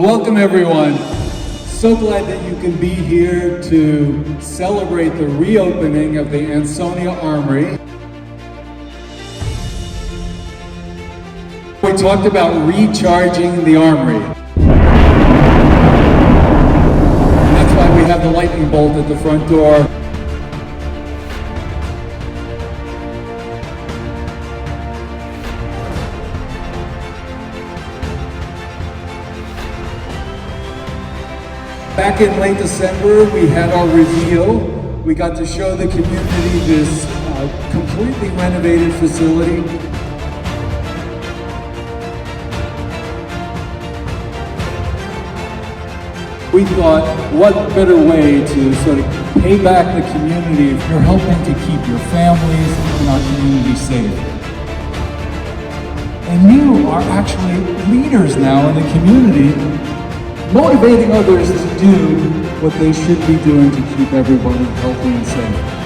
Welcome everyone. So glad that you can be here to celebrate the reopening of the Ansonia Armory. We talked about recharging the Armory. And that's why we have the lightning bolt at the front door. Back in late December, we had our reveal. We got to show the community this completely renovated facility. We thought, what better way to sort of pay back the community if you're helping to keep your families and our community safe. And you are actually leaders now in the community, motivating others to do what they should be doing to keep everybody healthy and safe.